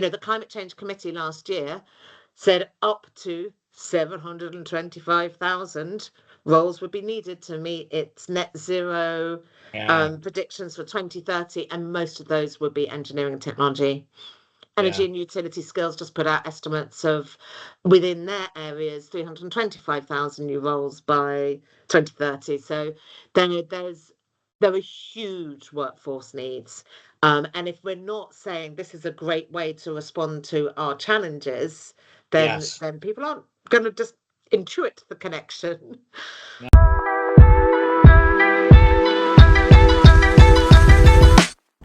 the Climate Change Committee last year said up to 725,000 roles would be needed to meet its net zero predictions for 2030, and most of those would be engineering and technology. Energy and utility skills just put out estimates of, within their areas, 325,000 new roles by 2030. So there are huge workforce needs. And if we're not saying this is a great way to respond to our challenges, then people aren't going to just intuit the connection.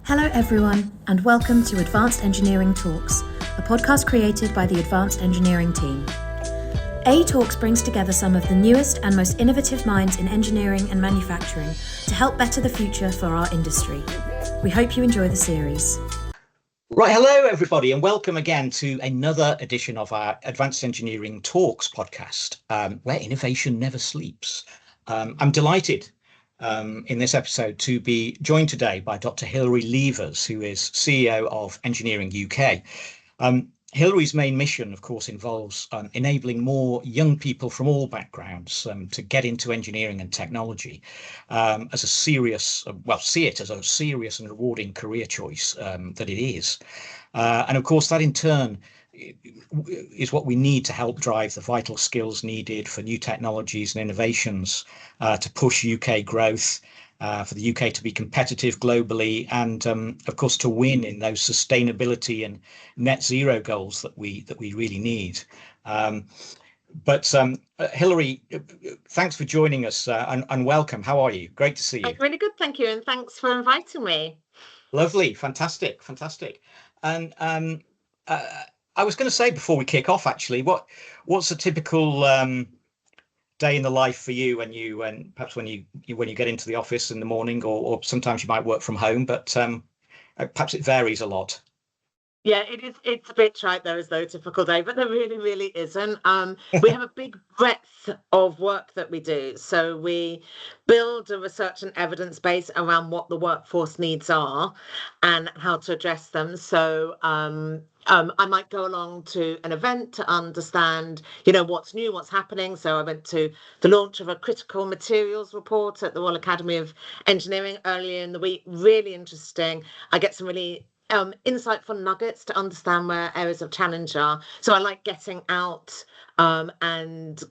Hello everyone, and welcome to Advanced Engineering Talks, a podcast created by the Advanced Engineering team. A-Talks brings together some of the newest and most innovative minds in engineering and manufacturing to help better the future for our industry. We hope you enjoy the series. Right, hello everybody, and welcome again to another edition of our Advanced Engineering Talks podcast, where innovation never sleeps. I'm delighted in this episode to be joined today by Dr. Hilary Leevers, who is CEO of EngineeringUK. Hilary's main mission, of course, involves enabling more young people from all backgrounds to get into engineering and technology as a serious, see it as a serious and rewarding career choice that it is. And of course, that in turn is what we need to help drive the vital skills needed for new technologies and innovations to push UK growth, for the UK to be competitive globally, and of course to win in those sustainability and net zero goals that we really need. But Hilary, thanks for joining us and welcome. How are you? Great to see you. I'm really good, thank you, and thanks for inviting me. Lovely, fantastic. And I was going to say before we kick off, actually, what's a typical day in the life for you when you get into the office in the morning, or sometimes you might work from home, but perhaps it varies a lot. Yeah, it is. It's a bit trite there as though a typical day, but there really isn't. We have a big breadth of work that we do. So we build a research and evidence base around what the workforce needs are and how to address them. So I might go along to an event to understand, what's new, what's happening. So I went to the launch of a critical materials report at the Royal Academy of Engineering earlier in the week. Really interesting. I get some really insightful nuggets to understand where areas of challenge are. So I like getting out and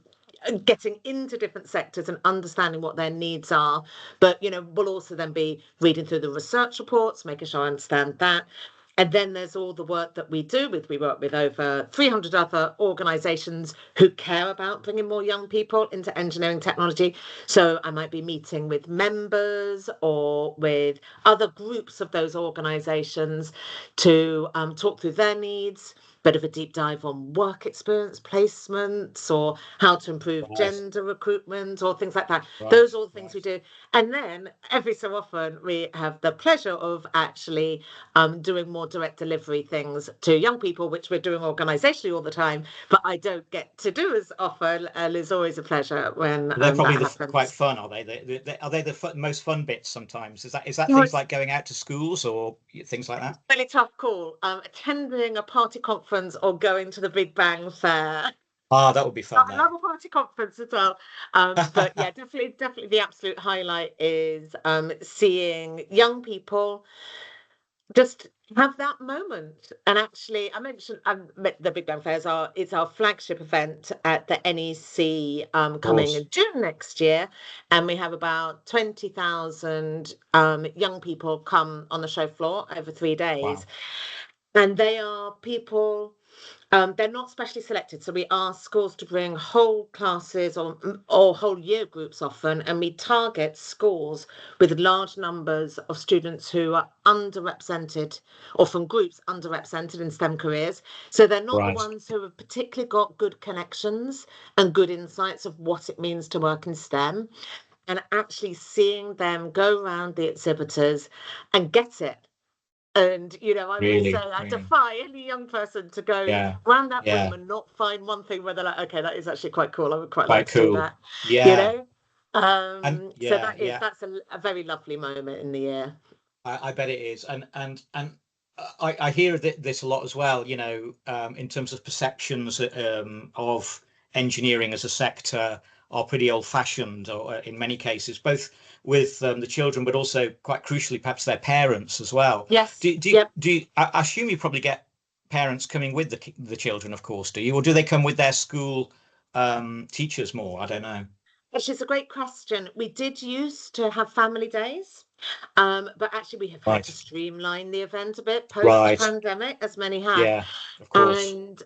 getting into different sectors and understanding what their needs are. But, we'll also then be reading through the research reports, making sure I understand that. And then there's all the work that we do we work with over 300 other organisations who care about bringing more young people into engineering technology. So I might be meeting with members or with other groups of those organisations to talk through their needs. Bit of a deep dive on work experience placements, or how to improve gender recruitment, or things like that. Those are all the things we do. And then every so often we have the pleasure of actually doing more direct delivery things to young people, which we're doing organisationally all the time, but I don't get to do as often. And it's always a pleasure when they're probably that happens. Quite fun, are they? Are they the most fun bits sometimes? Is that things like going out to schools or things like that? Really tough call. Attending a party conference or going to the Big Bang Fair. That would be fun. I love a party conference as well. But yeah, definitely the absolute highlight is seeing young people just have that moment. And actually, I mentioned the Big Bang Fair it's our flagship event at the NEC coming in June next year. And we have about 20,000 young people come on the show floor over 3 days. Wow. And they are people, they're not specially selected. So we ask schools to bring whole classes or whole year groups often, and we target schools with large numbers of students who are underrepresented, or from groups underrepresented in STEM careers. So they're not the ones who have particularly got good connections and good insights of what it means to work in STEM. And actually seeing them go around the exhibitors and get it. And, I will say, I defy any young person to go around that room and not find one thing where they're like, okay, that is actually quite cool. I would quite like to do that. Yeah. So that's a very lovely moment in the year. I bet it is. And I hear this a lot as well, in terms of perceptions of engineering as a sector are pretty old-fashioned, or in many cases, both with the children, but also quite crucially, perhaps their parents as well. Yes. Do you, I assume you probably get parents coming with the children, of course, do you? Or do they come with their school teachers more? I don't know. Which is a great question. We did used to have family days, but actually we have had to Right. streamline the event a bit Right. post-pandemic, as many have. Yeah, of course. And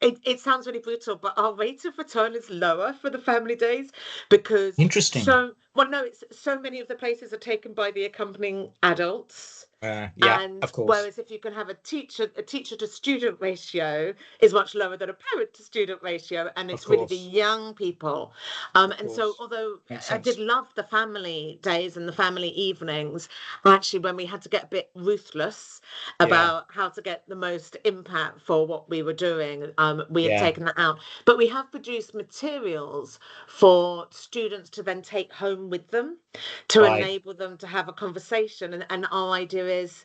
it sounds really brutal, but our rate of return is lower for the family days because Interesting. it's so many of the places are taken by the accompanying adults. Yeah, And of course. whereas if you can have a teacher to student ratio is much lower than a parent to student ratio, and it's really the young people. And so although I did love the family days and the family evenings, actually when we had to get a bit ruthless about how to get the most impact for what we were doing, we have taken that out. But we have produced materials for students to then take home with them to enable them to have a conversation. And our idea is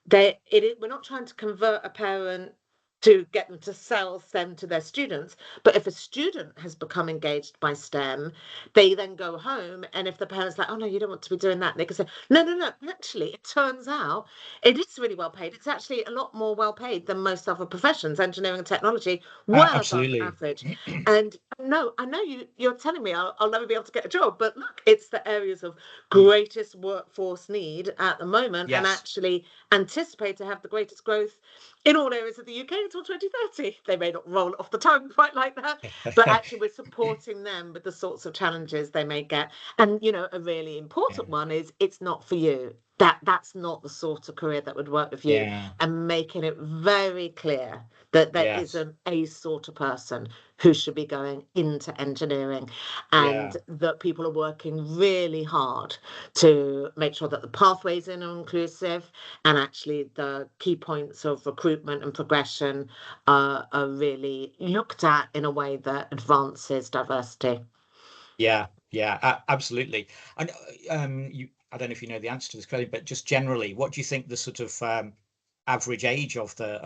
we're not trying to convert a parent to get them to sell STEM to their students, but if a student has become engaged by STEM, they then go home, and if the parent's like, oh no, you don't want to be doing that, they can say, no, actually it turns out it is really well paid. It's actually a lot more well paid than most other professions, engineering and technology, well above average. And no, I know you're telling me I'll never be able to get a job, but look, it's the areas of greatest workforce need at the moment, and actually anticipate to have the greatest growth in all areas of the UK until 2030. They may not roll off the tongue quite like that, but actually we're supporting them with the sorts of challenges they may get. And, a really important one is it's not for you. That's not the sort of career that would work with you. And making it very clear that there isn't a sort of person who should be going into engineering, and that people are working really hard to make sure that the pathways in are inclusive, and actually the key points of recruitment and progression are really looked at in a way that advances diversity. Absolutely. And I don't know if you know the answer to this question, but just generally, what do you think the sort of average age of the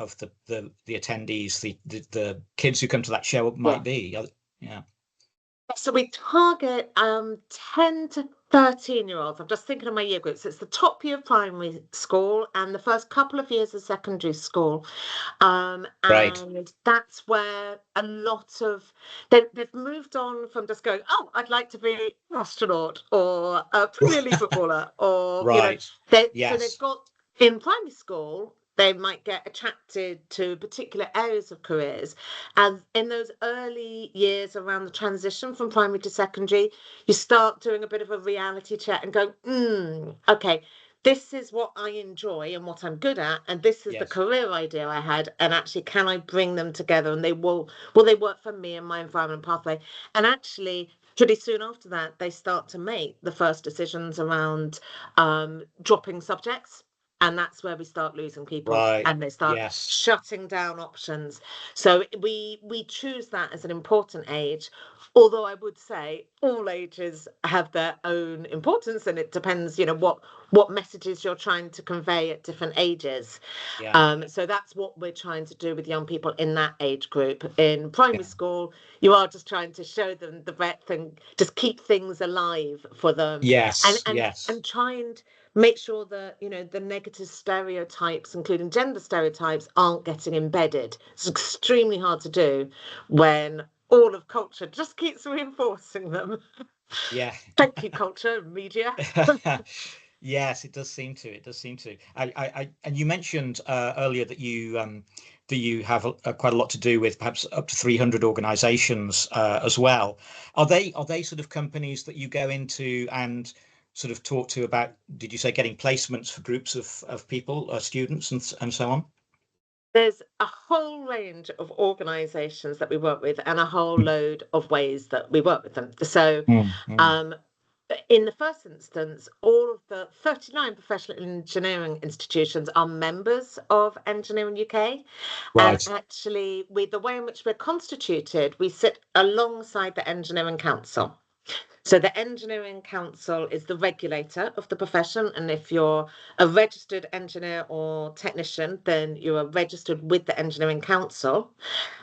attendees, the kids who come to that show might be? So we target 10 to 13-year-olds. I'm just thinking of my year groups. It's the top year of primary school and the first couple of years of secondary school. And that's where a lot of they've moved on from just going, oh, I'd like to be an astronaut or a Premier League footballer, or so they've got in primary school. They might get attracted to particular areas of careers. And in those early years around the transition from primary to secondary, you start doing a bit of a reality check and go, okay, this is what I enjoy and what I'm good at. And this is the career idea I had. And actually, can I bring them together? And they will they work for me and my environment pathway? And actually, pretty soon after that, they start to make the first decisions around dropping subjects. And that's where we start losing people, and they start shutting down options. So we choose that as an important age, although I would say all ages have their own importance, and it depends, what messages you're trying to convey at different ages. So that's what we're trying to do with young people in that age group. In primary school, you are just trying to show them the breadth and just keep things alive for them. And try and make sure that the negative stereotypes, including gender stereotypes, aren't getting embedded. It's extremely hard to do when all of culture just keeps reinforcing them. Thank you, culture and media. Yes, it does seem to. I and you mentioned earlier that you have quite a lot to do with perhaps up to 300 organizations as well. Are they sort of companies that you go into and sort of talk to about, did you say, getting placements for groups of people, students and so on? There's a whole range of organizations that we work with and a whole load of ways that we work with them. So in the first instance, all of the 39 professional engineering institutions are members of EngineeringUK. And actually, the way in which we're constituted, we sit alongside the Engineering Council. So the Engineering Council is the regulator of the profession, and if you're a registered engineer or technician, then you are registered with the Engineering Council,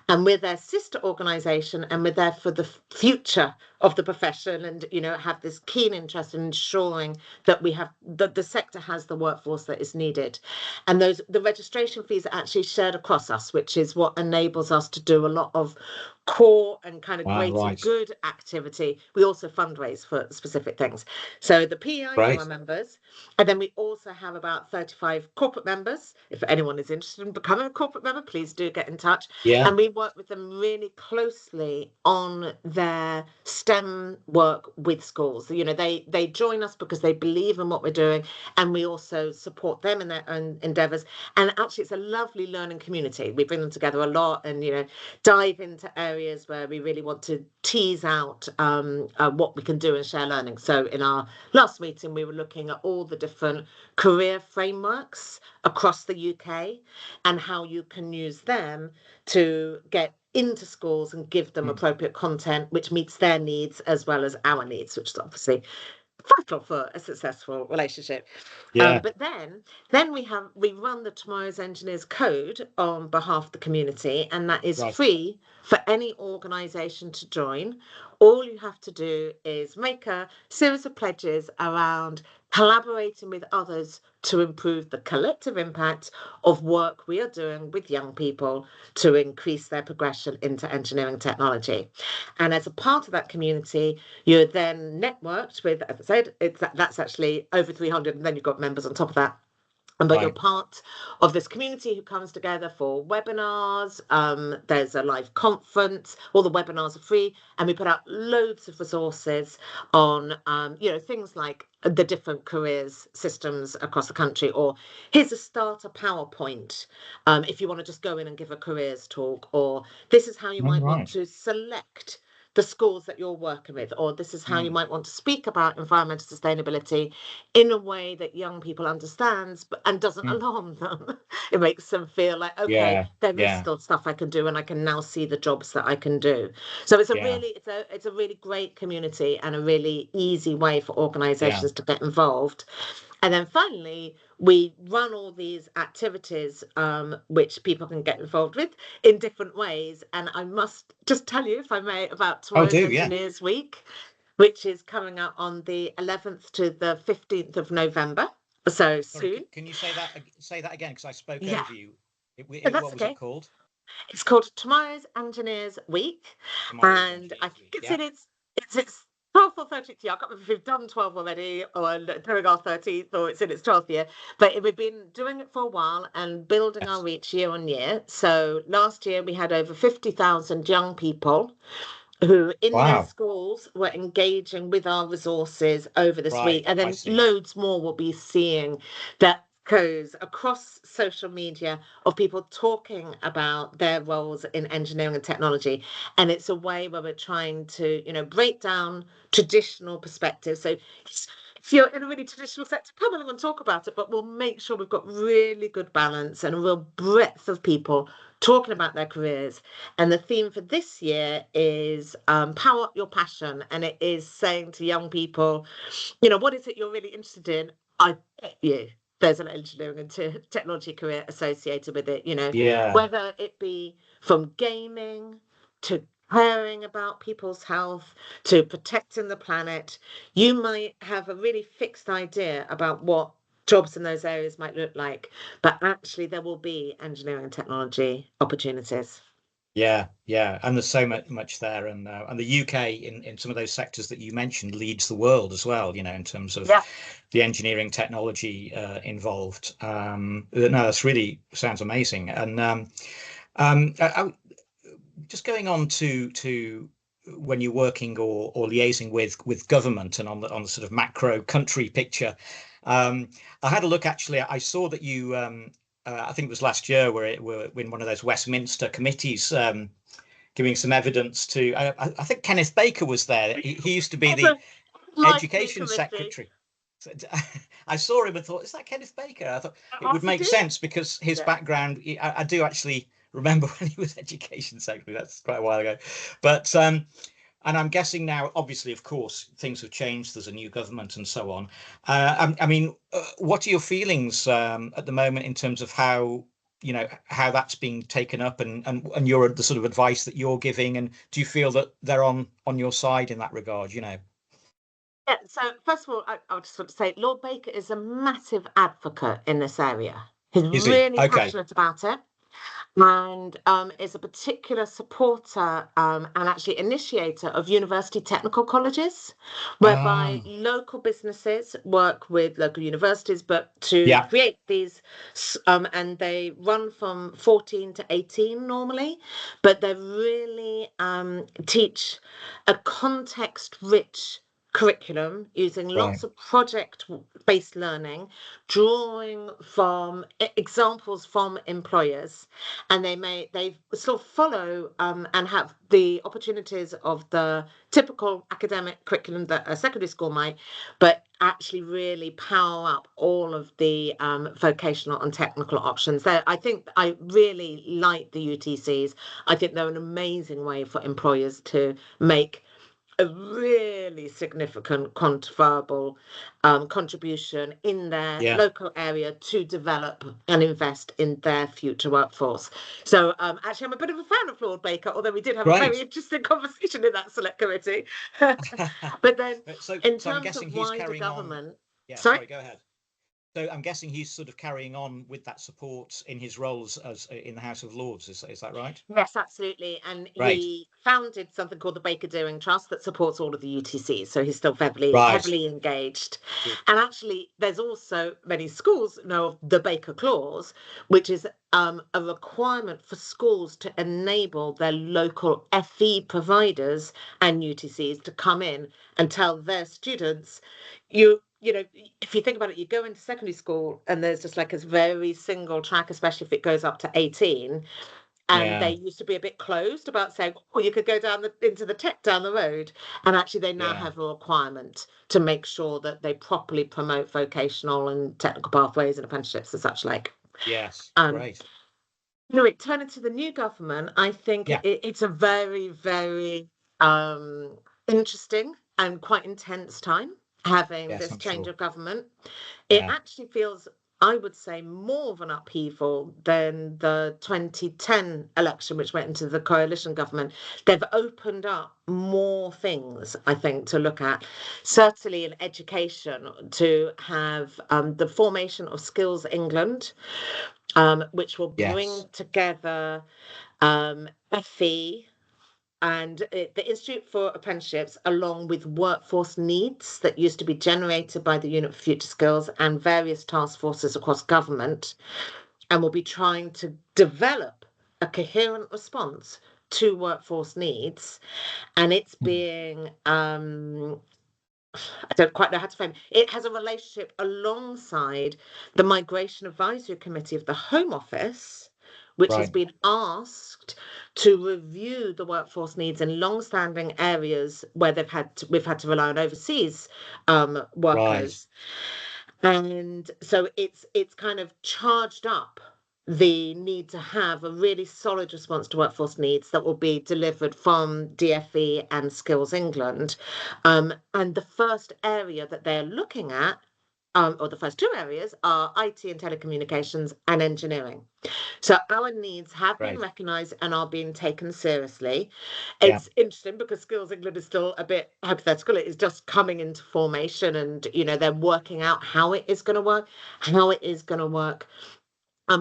and we're their sister organisation, and we're there for the future of the profession, and have this keen interest in ensuring that the sector has the workforce that is needed. And the registration fees are actually shared across us, which is what enables us to do a lot of core and kind of greater Right. good activity. We also fundraise for specific things. So the PEI are our Right. members, and then we also have about 35 corporate members. If anyone is interested in becoming a corporate member, please do get in touch. Yeah. And we work with them really closely on their STEM work with schools. They join us because they believe in what we're doing, and we also support them in their own endeavours. And actually, it's a lovely learning community. We bring them together a lot, and dive into areas where we really want to tease out what we can do and share learning. So in our last meeting, we were looking at all the different career frameworks across the UK and how you can use them to get into schools and give them appropriate content which meets their needs as well as our needs, which is obviously vital for a successful relationship. Yeah. But then we run the Tomorrow's Engineers Code on behalf of the community, and that is Right. free for any organisation to join. All you have to do is make a series of pledges around collaborating with others to improve the collective impact of work we are doing with young people to increase their progression into engineering technology. And as a part of that community, you're then networked with, as I said, that's actually over 300, and then you've got members on top of that. But you're Right. part of this community who comes together for webinars. There's a live conference. All the webinars are free, and we put out loads of resources on, things like the different careers systems across the country. Or here's a starter PowerPoint if you want to just go in and give a careers talk. Or this is how you might want Right. to select the schools that you're working with, or this is how you might want to speak about environmental sustainability in a way that young people understands and doesn't alarm them. It makes them feel like, okay, Yeah. there is Yeah. still stuff I can do, and I can now see the jobs that I can do. So it's Yeah. it's a really great community and a really easy way for Yeah. organizations to get involved. And then finally, we run all these activities which people can get involved with in different ways. And I must just tell you, if I may, about Oh, Tomorrow's do. Yeah. Engineers Week, which is coming up on the 11th to the 15th of November. So Sorry. soon. Can you say that again? Because I spoke Yeah, over you. that's What was it okay. called? It's called Tomorrow's Engineers Week, Tomorrow's and I Engineers think Week. it's Yeah. in its 12th or 13th year. I can't remember if we've done 12 already or doing our 13th or it's in its 12th year. But we've been doing it for a while and building our Yes. reach year on year. So last year we had over 50,000 young people who in their Wow. schools were engaging with our resources over this week. Right. And I then see. loads more will be seeing that goes across social media of people talking about their roles in engineering and technology. And it's a way where we're trying to, break down traditional perspectives. So if you're in a really traditional sector, come along and talk about it, but we'll make sure we've got really good balance and a real breadth of people talking about their careers. And the theme for this year is power up your passion. And it is saying to young people, what is it you're really interested in? I bet you there's an engineering and technology career associated with it, Yeah. whether it be from gaming to caring about people's health to protecting the planet. You might have a really fixed idea about what jobs in those areas might look like, but actually there will be engineering and technology opportunities. Yeah, yeah, and there's so much there, and the UK in some of those sectors that you mentioned leads the world as well. In terms of Yeah. the engineering technology involved. No, that's really sounds amazing. And just going on to when you're working or liaising with government and on the sort of macro country picture. I had a look actually. I saw that you. I think it was last year where we're in one of those Westminster committees giving some evidence to. I think Kenneth Baker was there. He used to be the Likely education committee. secretary. So I saw him and thought, is that Kenneth Baker? I thought it would Possibly make do. sense because his Yeah. background. I do actually remember when he was education secretary. That's quite a while ago, but And I'm guessing now, obviously, of course, things have changed. There's a new government and so on. I mean, what are your feelings at the moment in terms of how, how that's being taken up and the sort of advice that you're giving? And do you feel that they're on your side in that regard, Yeah, so first of all, I just want to say Lord Baker is a massive advocate in this area. He's Is he? really Okay. passionate about it, and is a particular supporter and actually initiator of university technical colleges, whereby Ah, local businesses work with local universities, but to yeah, create these, and they run from 14 to 18 normally, but they really teach a context-rich curriculum using right. lots of project-based learning, drawing from examples from employers, and they sort of follow and have the opportunities of the typical academic curriculum that a secondary school might, but actually really power up all of the vocational and technical options there. I think I really like the UTCs. I think they're an amazing way for employers to make a really significant quantifiable contribution in their Yeah, local area to develop and invest in their future workforce. So actually, I'm a bit of a fan of Lord Baker, although we did have a very great. interesting conversation in that select committee. But then in So I'm terms guessing of he's wider carrying on. government, Yeah, sorry? sorry, go ahead. So I'm guessing he's sort of carrying on with that support in his roles as in the House of Lords. Is that right? Yes, absolutely. And Right, he founded something called the Baker Doing Trust that supports all of the UTCs. So he's still heavily, right. heavily engaged. Good. And actually, there's also many schools know of the Baker Clause, which is a requirement for schools to enable their local FE providers and UTCs to come in and tell their students, you know, if you think about it, you go into secondary school and there's just like a very single track, especially if it goes up to 18, and they Yeah, used to be a bit closed about saying, oh, you could go into the tech down the road. And actually, they now yeah, have a requirement to make sure that they properly promote vocational and technical pathways and apprenticeships and such like. yes, Um, great. Turning to the new government, I think Yeah, it's a very, very um, interesting and quite intense time having yes, this I'm change sure. of government. It Yeah, actually feels, I would say, more of an upheaval than the 2010 election, which went into the coalition government. They've opened up more things, I think, to look at, certainly in education, to have the formation of Skills England, which will yes, bring together FE and the Institute for Apprenticeships, along with workforce needs that used to be generated by the Unit for Future Skills and various task forces across government, and will be trying to develop a coherent response to workforce needs. And it's being, I don't quite know how to frame it. It has a relationship alongside the Migration Advisory Committee of the Home Office, which has right, been asked to review the workforce needs in long-standing areas where we've had to rely on overseas right. workers, and so it's kind of charged up the need to have a really solid response to workforce needs that will be delivered from DFE and Skills England. And the first area that they're looking at, or the first two areas, are IT and telecommunications and engineering. So our needs have been Great. recognised and are being taken seriously. Yeah, It's interesting because Skills England is still a bit hypothetical. It is just coming into formation, and they're working out how it is going to work, how it is going to work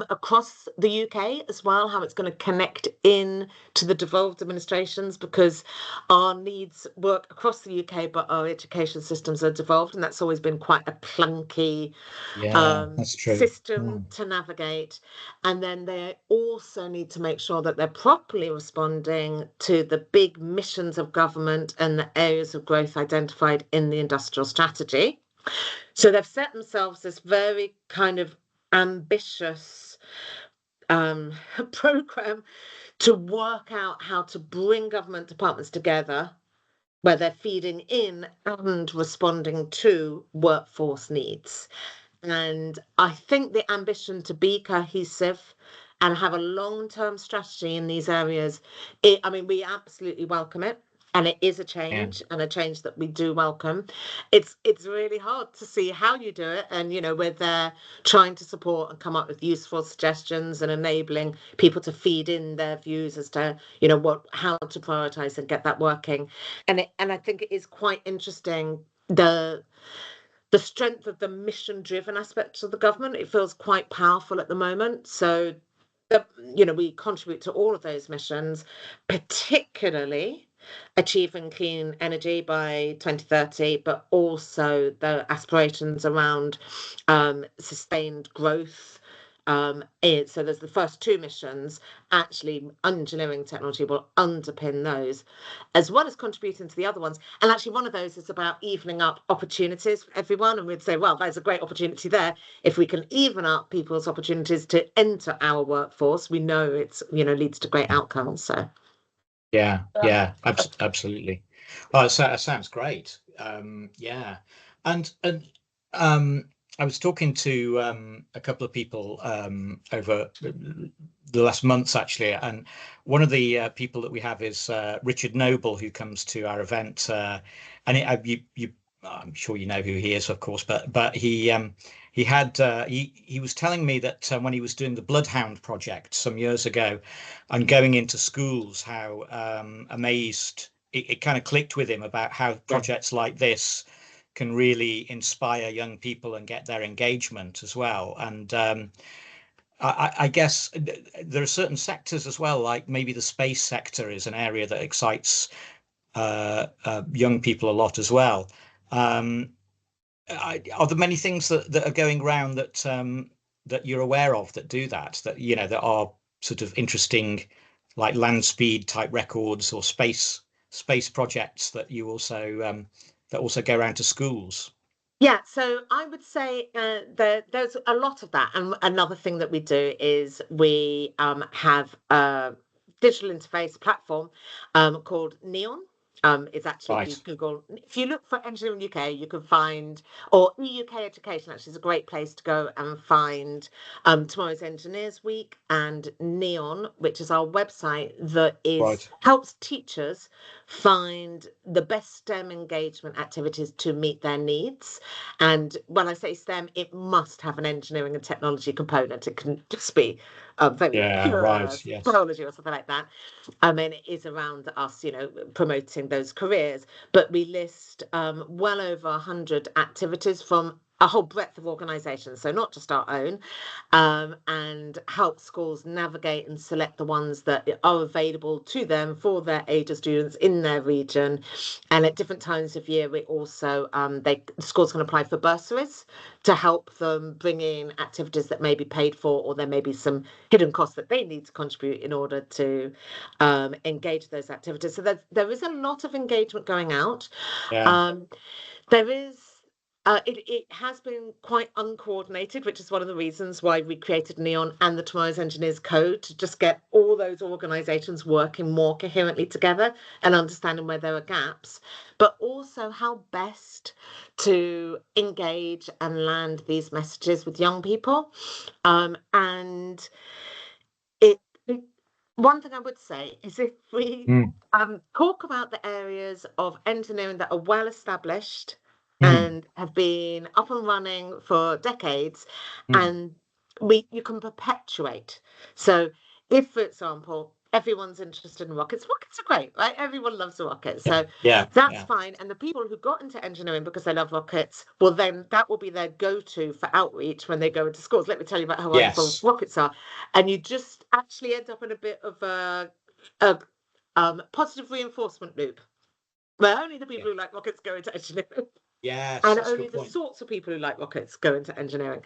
across the UK as well, how it's going to connect in to the devolved administrations, because our needs work across the UK, but our education systems are devolved, and that's always been quite a clunky yeah, that's true. system to navigate. And then they also need to make sure that they're properly responding to the big missions of government and the areas of growth identified in the industrial strategy. So they've set themselves this very kind of ambitious program to work out how to bring government departments together where they're feeding in and responding to workforce needs. And I think the ambition to be cohesive and have a long-term strategy in these areas, we absolutely welcome it. And it is a change, and a change that we do welcome. It's really hard to see how you do it, and we're there trying to support and come up with useful suggestions and enabling people to feed in their views as to how to prioritize and get that working. And I think it is quite interesting, the strength of the mission-driven aspects of the government. It feels quite powerful at the moment. So we contribute to all of those missions, particularly achieving clean energy by 2030, but also the aspirations around sustained growth. So there's the first two missions. Actually, engineering technology will underpin those, as well as contributing to the other ones. And actually, one of those is about evening up opportunities for everyone. And we'd say, well, there's a great opportunity there. If we can even up people's opportunities to enter our workforce, we know it's leads to great outcomes. So. Absolutely. Well, that sounds great. Yeah, and I was talking to a couple of people over the last months, actually, and one of the people that we have is Richard Noble, who comes to our event, and I'm sure you know who he is, of course, but he was telling me that when he was doing the Bloodhound project some years ago and going into schools, how amazed it kind of clicked with him about how projects like this can really inspire young people and get their engagement as well. And I guess there are certain sectors as well, like maybe the space sector is an area that excites young people a lot as well. Are there many things that are going around that you're aware of that do that that are sort of interesting, like land speed type records or space projects that you also that also go around to schools? Yeah, so I would say there's a lot of that. And another thing that we do is we have a digital interface platform called Neon. It's actually, if you Google, if you look for Engineering UK, you can find, or EUK Education actually is a great place to go and find tomorrow's Engineers Week and Neon, which is our website that helps teachers find the best STEM engagement activities to meet their needs. And when I say STEM, it must have an engineering and technology component. It can just be very pure biology or something like that. I mean, it is around us, promoting those careers. But we list well over 100 activities from a whole breadth of organisations, so not just our own, and help schools navigate and select the ones that are available to them for their age of students in their region. And at different times of year, we also schools can apply for bursaries to help them bring in activities that may be paid for, or there may be some hidden costs that they need to contribute in order to engage those activities. So there is a lot of engagement going out. There is. It has been quite uncoordinated, which is one of the reasons why we created Neon and the Tomorrow's Engineers Code, to just get all those organisations working more coherently together and understanding where there are gaps, but also how best to engage and land these messages with young people. And one thing I would say is, if we talk about the areas of engineering that are well established and have been up and running for decades, and you can perpetuate. So if, for example, everyone's interested in rockets are great, right? Everyone loves a rocket. So that's fine. And the people who got into engineering because they love rockets, well, then that will be their go-to for outreach when they go into schools. Let me tell you about how wonderful rockets are. And you just actually end up in a bit of a positive reinforcement loop, where only the people who like rockets go into engineering. Yes, and only the sorts of people who like rockets go into engineering.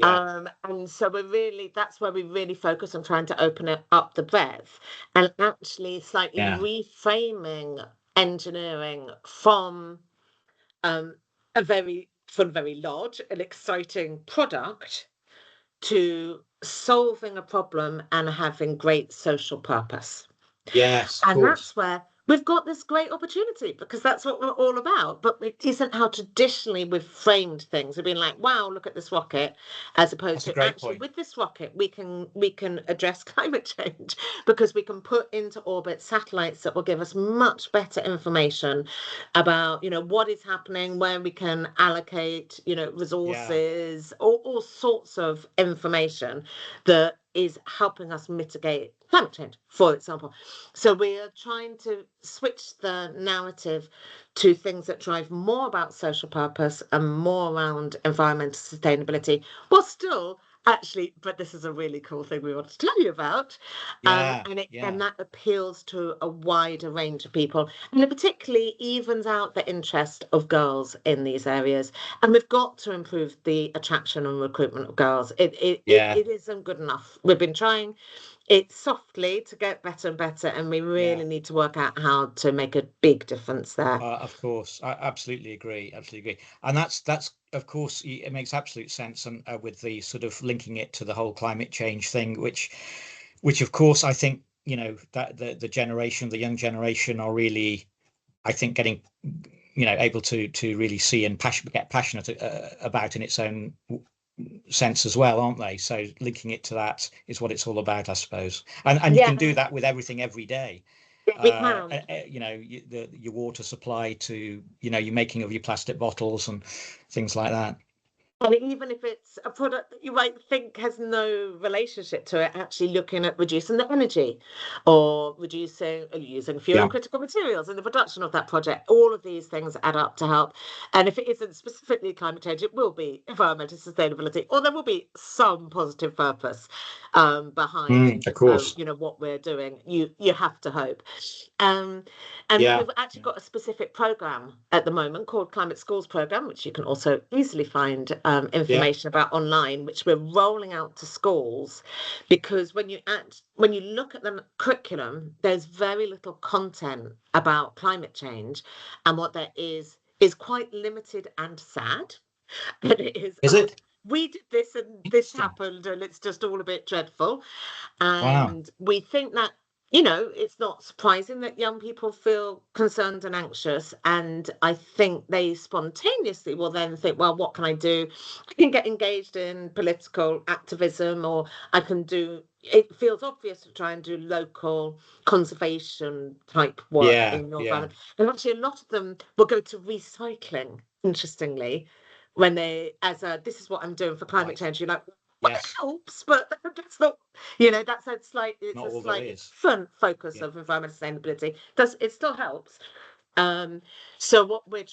And so that's where we really focus on trying to open it up the breadth, and actually slightly reframing engineering from a very large and exciting product to solving a problem and having great social purpose. Yes, and that's where we've got this great opportunity because that's what we're all about. But it isn't how traditionally we've framed things. We've been like, wow, look at this rocket, as opposed That's a to great actually point. with this rocket we can address climate change because we can put into orbit satellites that will give us much better information about, what is happening, where we can allocate, Yeah, resources, all sorts of information that is helping us mitigate climate change, for example. So we are trying to switch the narrative to things that drive more about social purpose and more around environmental sustainability, while still actually, but this is a really cool thing we want to tell you about, yeah, and yeah, that appeals to a wider range of people, and it particularly evens out the interest of girls in these areas. And we've got to improve the attraction and recruitment of girls. yeah, It isn't good enough. We've been trying it softly to get better and better, and we yeah. really need to work out how to make a big difference there. Of course, I absolutely agree. Absolutely agree. And that's of course it makes absolute sense. And with the sort of linking it to the whole climate change thing, which of course I think that the generation, the young generation, are really, I think, getting able to really see and get passionate about in its own sense as well, aren't they? So linking it to that is what it's all about, I suppose. And you can do Yeah, that with everything every day. we can. Your water supply to your making of your plastic bottles and things like that. And even if it's a product that you might think has no relationship to it, actually looking at reducing the energy or reducing or using fewer Yeah. critical materials in the production of that project, all of these things add up to help. And if it isn't specifically climate change, it will be environmental sustainability, or there will be some positive purpose behind Of course. what we're doing. You have to hope. Um, and Yeah. we've actually Yeah. got a specific program at the moment called Climate Schools Program, which you can also easily find Yeah. information about online, which we're rolling out to schools, because when you look at the curriculum, there's very little content about climate change, and what there is quite limited and sad. And it is, Is oh, it? we did this and this Interesting. happened, and it's just all a bit dreadful. Wow. And we think that, it's not surprising that young people feel concerned and anxious. And I think they spontaneously will then think, well, what can I do? I can get engaged in political activism, or I can do, it feels obvious to try and do local conservation type work Yeah. in your Yeah. environment. And actually, a lot of them will go to recycling, interestingly, when this is what I'm doing for climate Right. change. You're like, well, it Yes. helps, but that's not, it's Not a all there slightly is. different focus Yeah. of environmental sustainability. It still helps. So what we're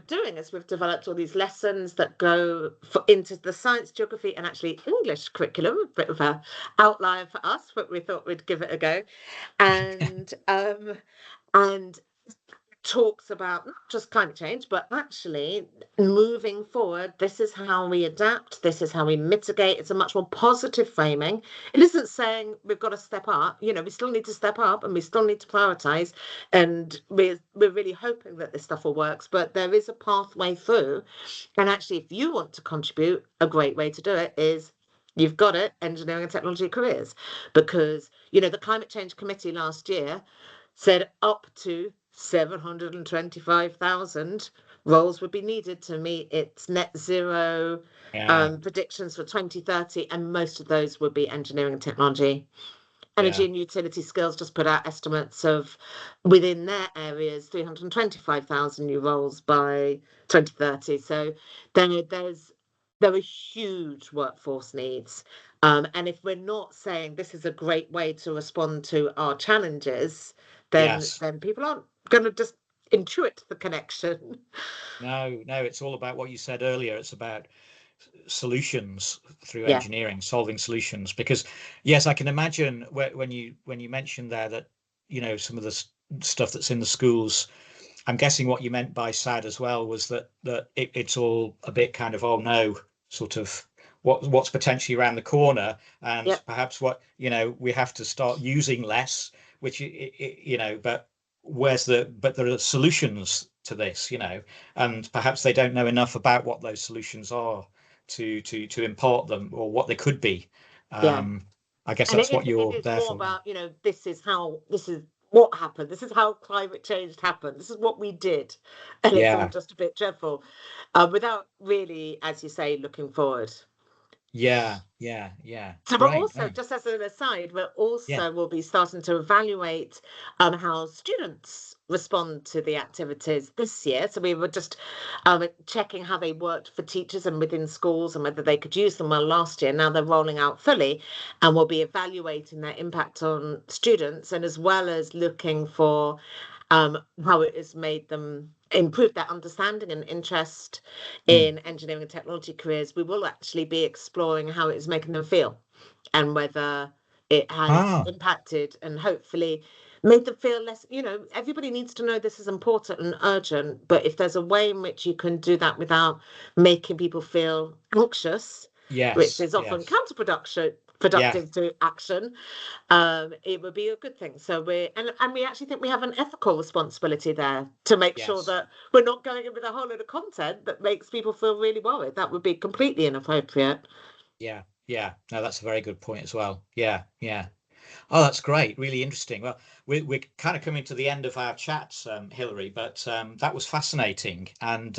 doing is we've developed all these lessons that go into the science, geography, and actually English curriculum. A bit of a outlier for us, but we thought we'd give it a go. And talks about not just climate change, but actually moving forward. This is how we adapt. This is how we mitigate. It's a much more positive framing. It isn't saying we've got to step up. We still need to step up and we still need to prioritize. And we're really hoping that this stuff will work. But there is a pathway through. And actually, if you want to contribute, a great way to do it is you've got it, engineering and technology careers, because the Climate Change Committee last year said up to 725,000 roles would be needed to meet its net zero Yeah. predictions for 2030, and most of those would be engineering and technology. Energy Yeah. and utility skills just put out estimates of within their areas 325,000 new roles by 2030. So there are huge workforce needs. And if we're not saying this is a great way to respond to our challenges, then Yes. then people aren't going to just intuit the connection. No, no, it's all about what you said earlier. It's about solutions through Yeah, engineering, solving solutions. Because yes, I can imagine when you mentioned there that some of the stuff that's in the schools. I'm guessing what you meant by sad as well was that it's all a bit kind of, oh no, sort of what's potentially around the corner, and yeah, perhaps what we have to start using less, which but but there are solutions to this, and perhaps they don't know enough about what those solutions are to impart them or what they could be. yeah. I guess And that's what it you're is there more for. about, this is what happened. This is how climate change happened. This is what we did. And it's all Yeah. just a bit dreadful, without really, as you say, looking forward. Yeah. So we're Great. also, Oh, just as an aside, yeah. will be starting to evaluate how students respond to the activities this year. So we were just checking how they worked for teachers and within schools and whether they could use them well last year. Now they're rolling out fully, and we'll be evaluating their impact on students, and as well as looking for how it has made them improve their understanding and interest Mm. in engineering and technology careers. We will actually be exploring how it is making them feel and whether it has Ah, impacted and hopefully made them feel less, everybody needs to know this is important and urgent, but if there's a way in which you can do that without making people feel anxious, which yes. is often Yes. Yeah. productive to action, it would be a good thing. So and we actually think we have an ethical responsibility there to make sure Yes. that we're not going in with a whole load of content that makes people feel really worried. That would be completely inappropriate. Yeah. Yeah. No, that's a very good point as well. Yeah. Yeah. Oh, that's great. Really interesting. Well, we're kind of coming to the end of our chat, Hilary, but that was fascinating and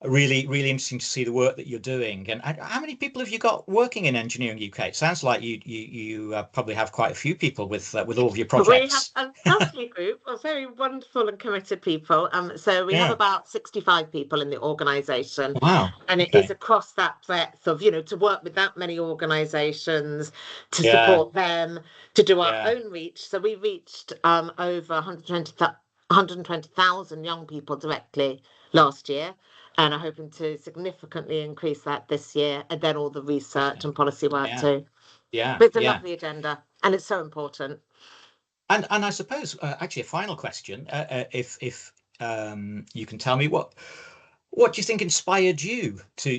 really, really interesting to see the work that you're doing. And how many people have you got working in Engineering UK? It sounds like you probably have quite a few people with all of your We have projects. a lovely group of very wonderful and committed people. So we have Yeah. about 65 people in the organisation, Wow. and it is Okay. across that breadth of, to work with that many organisations, to Yeah. support them, to do our Yeah. own reach. So we reached over 120,000 young people directly last year, and are hoping to significantly increase that this year, and then all the research Okay. and policy work Yeah. too. Yeah. But it's a Yeah. lovely agenda, and it's so important. And I suppose actually a final question, if you can tell me what do you think inspired you to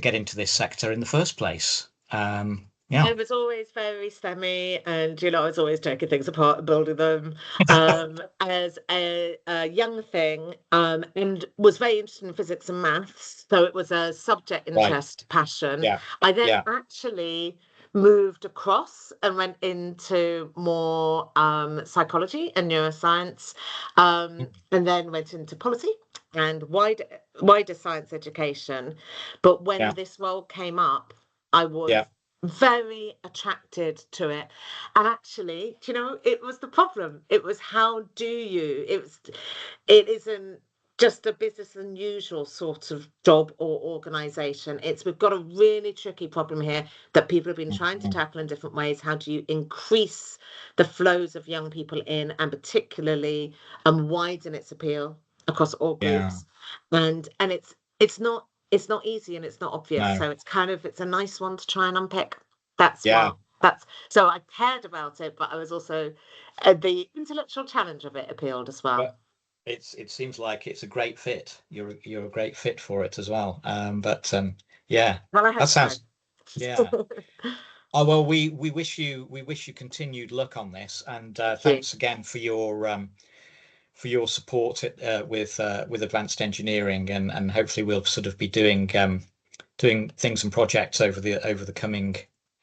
get into this sector in the first place? Yeah. I was always very STEMmy, and I was always taking things apart and building them as a young thing, and was very interested in physics and maths. So it was a subject Right. interest, passion. Yeah. I then Yeah. actually moved across and went into more psychology and neuroscience, and then went into policy and wider science education. But when Yeah. this role came up, I was Yeah. very attracted to it. And actually, it was the problem. It was it isn't just a business as usual sort of job or organization. We've got a really tricky problem here that people have been trying to Mhm. tackle in different ways. How do you increase the flows of young people in, and particularly widen its appeal across all Yeah. groups? And it's not easy and it's not obvious. No. So it's a nice one to try and unpick. That's Yeah. what that's so I cared about it, but I was also the intellectual challenge of it appealed as well. But it seems like it's a great fit. You're a great fit for it as well. But yeah, Well, I that hope so. sounds yeah. Oh well, we wish you continued luck on this, and Thank you. thanks again for your support with advanced engineering, and hopefully we'll sort of be doing things and projects over the coming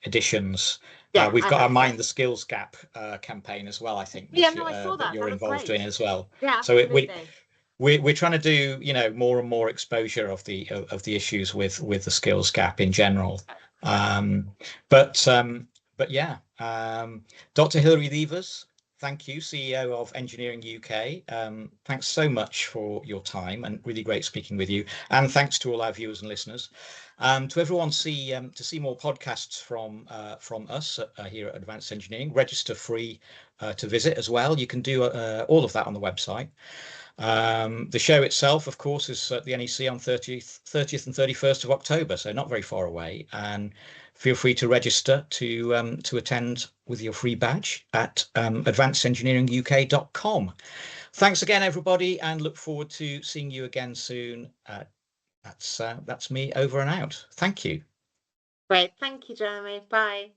editions. Yeah, We've I got our hope so. Mind the Skills Gap campaign as well, I think, Yeah, this no, year, I saw that that. you're That was involved in great. as well. Yeah, So absolutely. we're trying to do more and more exposure of the issues with the skills gap in general. Um, but yeah, Dr. Hilary Leevers, thank you, CEO of Engineering UK. Thanks so much for your time, and really great speaking with you. And thanks to all our viewers and listeners. To everyone to see more podcasts from us here at Advanced Engineering, register free to visit as well. You can do all of that on the website. The show itself, of course, is at the NEC on 30th and 31st of October, so not very far away. And feel free to register to attend with your free badge at advancedengineeringuk.com. Thanks again, everybody, and look forward to seeing you again soon. That's me over and out. Thank you. Great. Thank you, Jeremy. Bye.